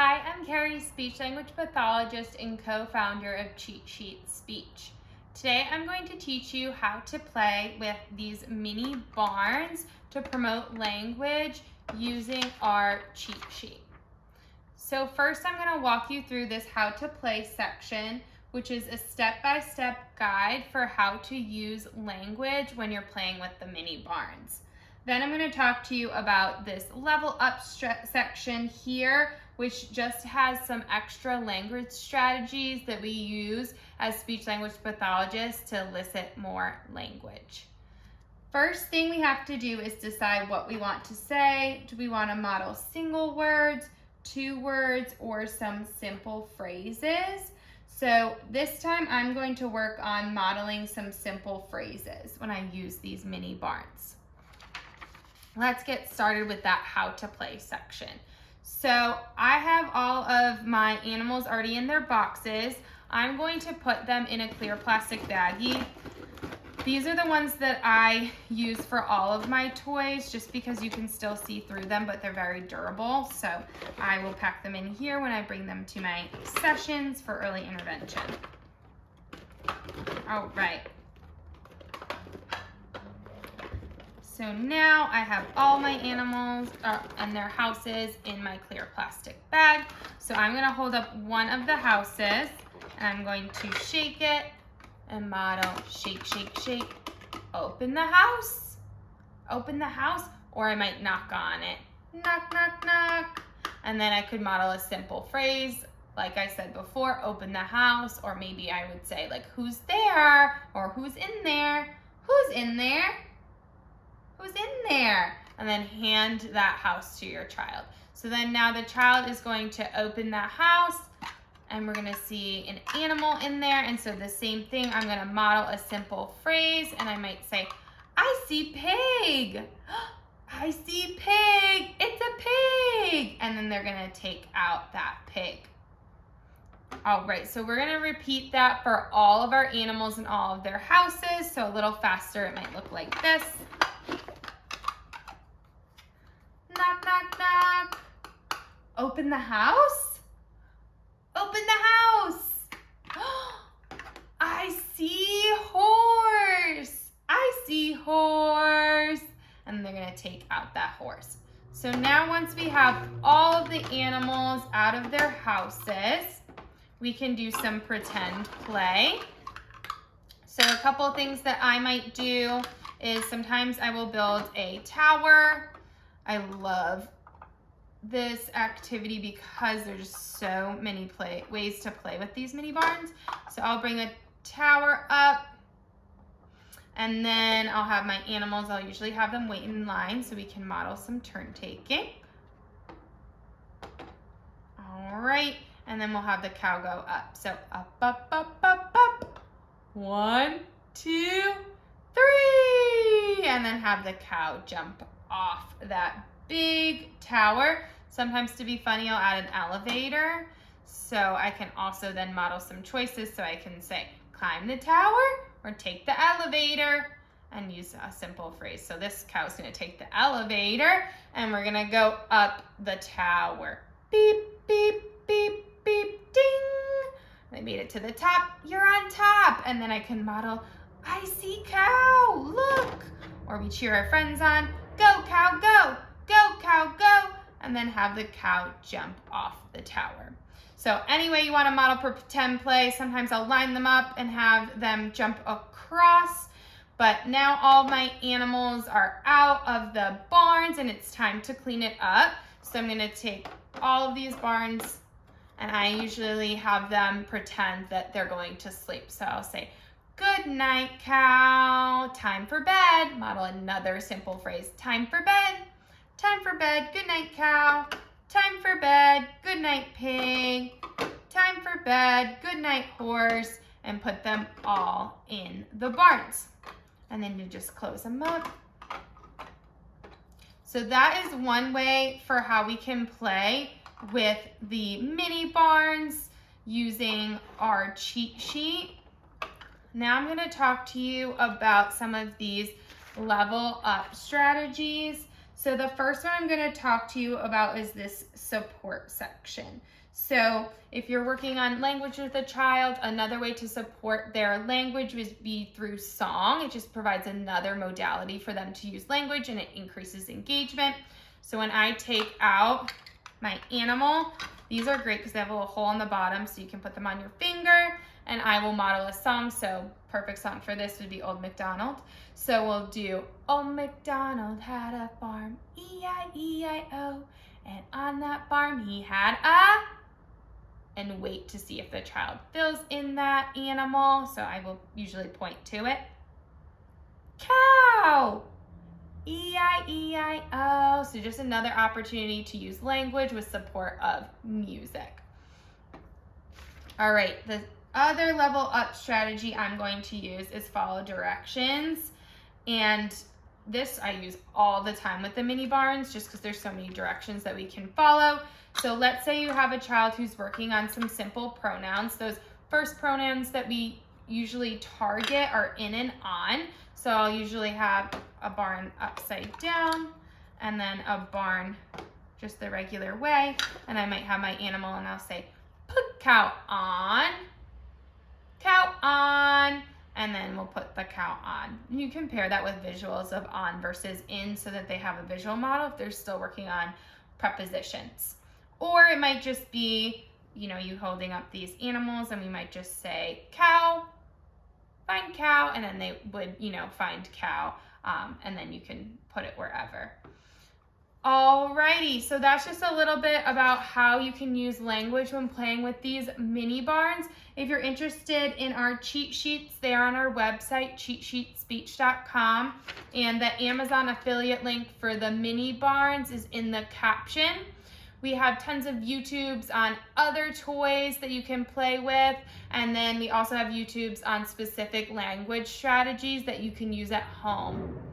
Hi, I'm Kerry, speech language pathologist and co-founder of Cheat Sheet Speech. Today I'm going to teach you how to play with these mini barns to promote language using our cheat sheet. So first I'm going to walk you through this how to play section, which is a step-by-step guide for how to use language when you're playing with the mini barns. Then I'm going to talk to you about this level up section here, which just has some extra language strategies that we use as speech language pathologists to elicit more language. First thing we have to do is decide what we want to say. Do we want to model single words, 2 words, or some simple phrases? So this time I'm going to work on modeling some simple phrases when I use these mini barns. Let's get started with that how to play section. So I have all of my animals already in their boxes. I'm going to put them in a clear plastic baggie. These are the ones that I use for all of my toys just because you can still see through them, but they're very durable. So I will pack them in here when I bring them to my sessions for early intervention. All right. So now I have all my animals and their houses in my clear plastic bag. So I'm going to hold up one of the houses and I'm going to shake it and model shake, shake, shake. Open the house. Open the house, or I might knock on it. Knock, knock, knock. And then I could model a simple phrase. Like I said before, open the house, or maybe I would say like, who's there? Or who's in there? Who's in there? Who's in there? And then hand that house to your child. So then now the child is going to open that house and we're gonna see an animal in there. And so the same thing, I'm gonna model a simple phrase and I might say, I see pig. I see pig, it's a pig. And then they're gonna take out that pig. All right, so we're gonna repeat that for all of our animals and all of their houses. So a little faster, it might look like this. Knock, knock, knock. Open the house. Open the house. I see horse. I see horse. And they're going to take out that horse. So now once we have all of the animals out of their houses, we can do some pretend play. So a couple of things that I might do is sometimes I will build a tower. I love this activity because there's just so many ways to play with these mini barns. So I'll bring a tower up and then I'll have my animals. I'll usually have them wait in line so we can model some turn taking. All right, and then we'll have the cow go up. So up, up, up, up, up. 1, 2, 3, and then have the cow jump off that big tower. Sometimes to be funny, I'll add an elevator. So I can also then model some choices. So I can say, climb the tower or take the elevator and use a simple phrase. So this cow's gonna take the elevator and we're gonna go up the tower. Beep, beep, beep, beep, ding. I made it to the top, you're on top. And then I can model, I see cow, look. Or we cheer our friends on, go cow, go, go cow, go. And then have the cow jump off the tower. So anyway you wanna model pretend play, sometimes I'll line them up and have them jump across. But now all my animals are out of the barns and it's time to clean it up. So I'm gonna take all of these barns and I usually have them pretend that they're going to sleep. So I'll say, good night, cow. Time for bed. Model another simple phrase. Time for bed. Time for bed. Good night, cow. Time for bed. Good night, pig. Time for bed. Good night, horse. And put them all in the barns. And then you just close them up. So that is one way for how we can play with the mini barns using our cheat sheet. Now I'm going to talk to you about some of these level up strategies. So the first one I'm going to talk to you about is this support section. So if you're working on language with a child, another way to support their language would be through song. It just provides another modality for them to use language, and it increases engagement. So when I take out my animal, these are great because they have a little hole on the bottom so you can put them on your finger, and I will model a song. So perfect song for this would be Old MacDonald. So we'll do Old MacDonald had a farm, E-I-E-I-O, and on that farm he had a, and wait to see if the child fills in that animal. So I will usually point to it. Cow, E-I-E-I-O. So just another opportunity to use language with support of music. All right, the other level up strategy I'm going to use is follow directions. And this I use all the time with the mini barns just because there's so many directions that we can follow. So let's say you have a child who's working on some simple pronouns. Those first pronouns that we usually target are in and on. So I'll usually have a barn upside down and then a barn just the regular way. And I might have my animal and I'll say, put cow on, and then we'll put the cow on. You can pair that with visuals of on versus in so that they have a visual model if they're still working on prepositions. Or it might just be, you holding up these animals and we might just say cow, find cow, and then they would, find cow, and then you can put it wherever. Alrighty, so that's just a little bit about how you can use language when playing with these mini barns. If you're interested in our cheat sheets, they are on our website, cheatsheetspeech.com, and the Amazon affiliate link for the mini barns is in the caption. We have tons of YouTubes on other toys that you can play with, and then we also have YouTubes on specific language strategies that you can use at home.